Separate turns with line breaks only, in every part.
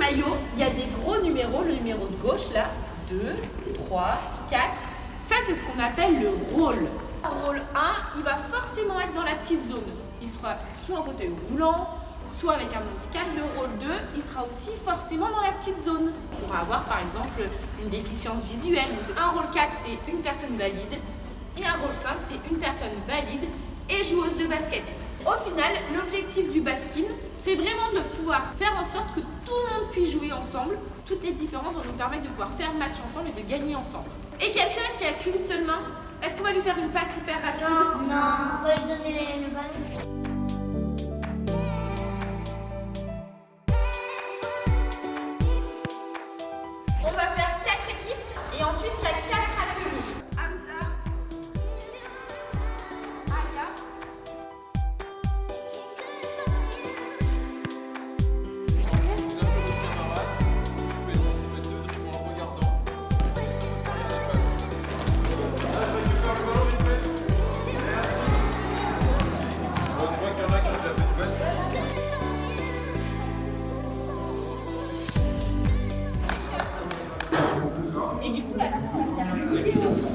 maillot, il y a des gros numéros, le numéro de gauche là, 2, 3, 4. Ça, c'est ce qu'on appelle le rôle. Rôle 1, il va forcément être dans la petite zone. Il sera soit en fauteuil roulant, soit avec un handicap. Le rôle 2, il sera aussi forcément dans la petite zone. On pourra avoir par exemple une déficience visuelle. Donc, un rôle 4, c'est une personne valide. Et un rôle 5, c'est une personne valide et joueuse de basket. Au final, l'objectif du baskin, c'est vraiment de pouvoir faire en sorte que tout le monde puisse jouer ensemble. Toutes les différences vont nous permettre de pouvoir faire match ensemble et de gagner ensemble. Et quelqu'un qui a qu'une seule main, est-ce qu'on va lui faire une passe hyper rapide?
Non, on va lui donner le ballon.
On va faire 4 équipes et ensuite il y a 4 ateliers. Hamza, Aya, et du coup là, on va faire un petit morceau.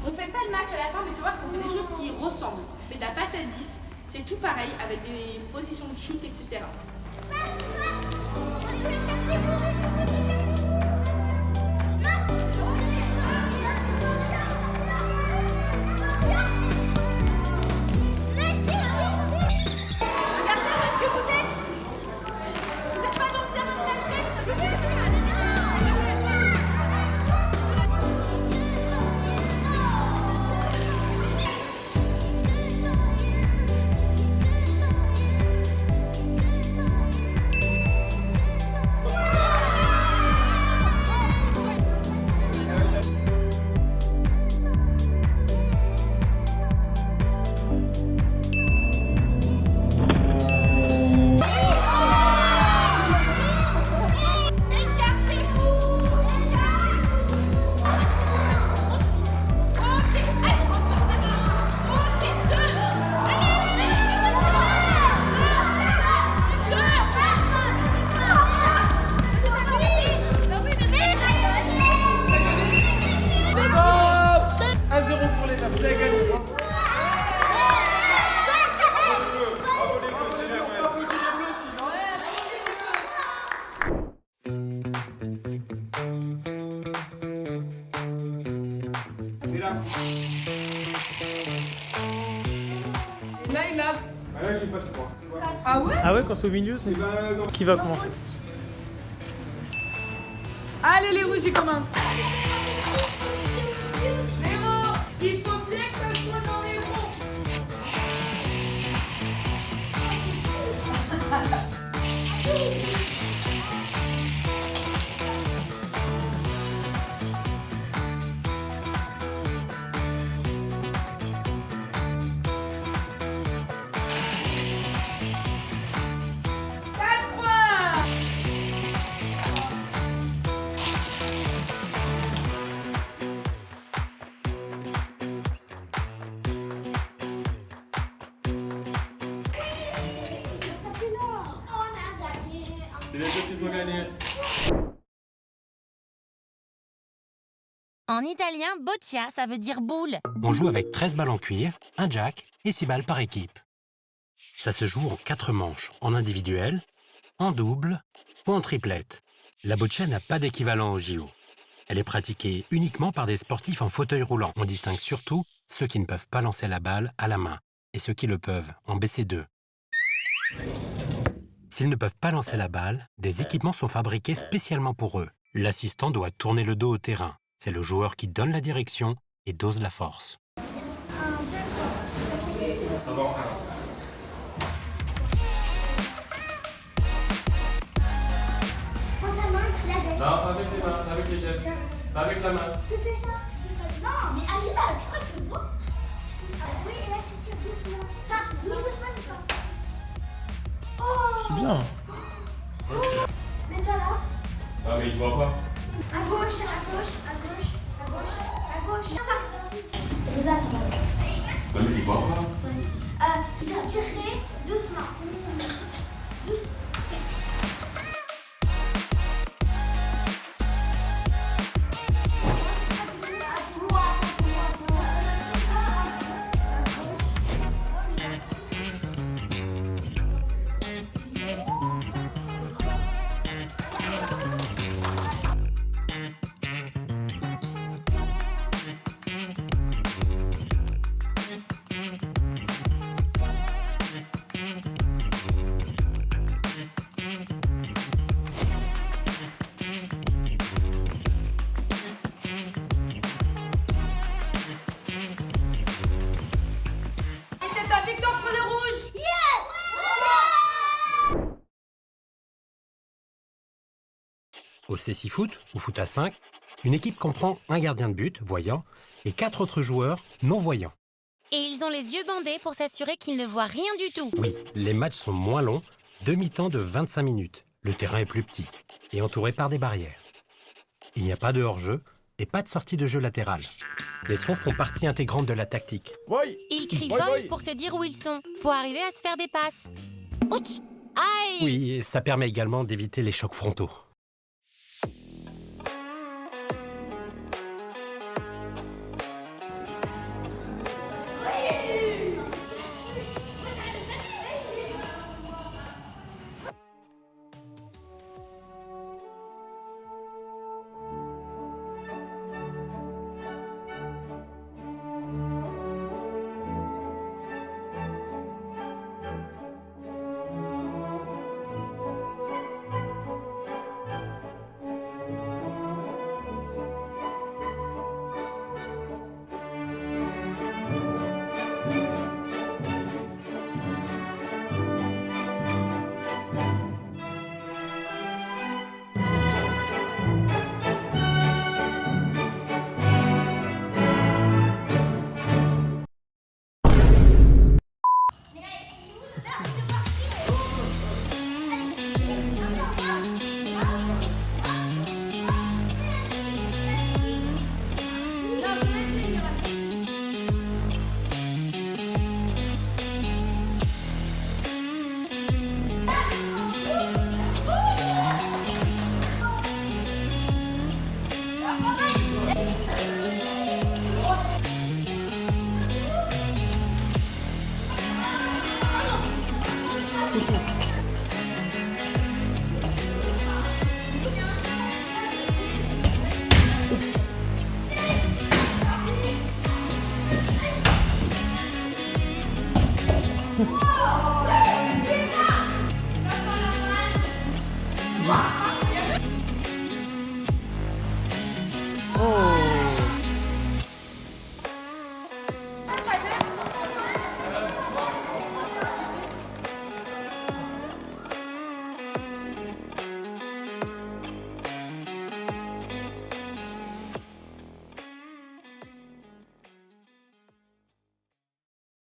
On fait pas le match à la fin, mais tu vois qu'on fait des choses qui ressemblent. On fait de la passe à 10, c'est tout pareil avec des positions de shoot, etc. Regardez où est-ce que vous êtes. Vous n'êtes pas dans le terrain de basket, ça peut vous faire aller bien.
Là, il a...
Ah ouais, j'ai pas de points.
Ah ouais?
Ah ouais, quand c'est au milieu, c'est qui va commencer?
Allez, les rouges, ils commencent. Léo, il faut bien que ça soit dans les ronds.
C'est les deux qui ont gagné.
En italien, boccia, ça veut dire boule.
On joue avec 13 balles en cuir, un jack et 6 balles par équipe. Ça se joue en 4 manches, en individuel, en double ou en triplette. La boccia n'a pas d'équivalent au JO. Elle est pratiquée uniquement par des sportifs en fauteuil roulant. On distingue surtout ceux qui ne peuvent pas lancer la balle à la main et ceux qui le peuvent en BC2. S'ils ne peuvent pas lancer la balle, des équipements sont fabriqués spécialement pour eux. L'assistant doit tourner le dos au terrain. C'est le joueur qui donne la direction et dose la force.
Ça va en
Prends ta main, tu la baisses.
Non, pas avec les mains, avec les gestes. Pas avec la main.
Tu fais ça. Non, mais allez là, tu crois que c'est bon? Oui, et là tu tires doucement. Enfin, oui, doucement, doucement. Oh!
C'est bien.
Mets-toi là.
Ah, mais il voit pas.
À gauche, à gauche, à gauche, à gauche, à gauche. Et là, tu vas.
Non, mais il voit pas.
Tirez doucement. Doucement.
Et c'est ta victoire pour les rouges.
Au C6 Foot, ou foot à 5, une équipe comprend un gardien de but, voyant, et 4 autres joueurs, non-voyants.
Et ils ont les yeux bandés pour s'assurer qu'ils ne voient rien du tout.
Oui, les matchs sont moins longs, demi-temps de 25 minutes. Le terrain est plus petit et entouré par des barrières. Il n'y a pas de hors-jeu et pas de sortie de jeu latérale. Les sons font partie intégrante de la tactique.
Ils crient
Voy,
vol
voy.
pour se dire où ils sont, pour arriver à se faire des passes. Ouch! Aïe!
Oui, et ça permet également d'éviter les chocs frontaux.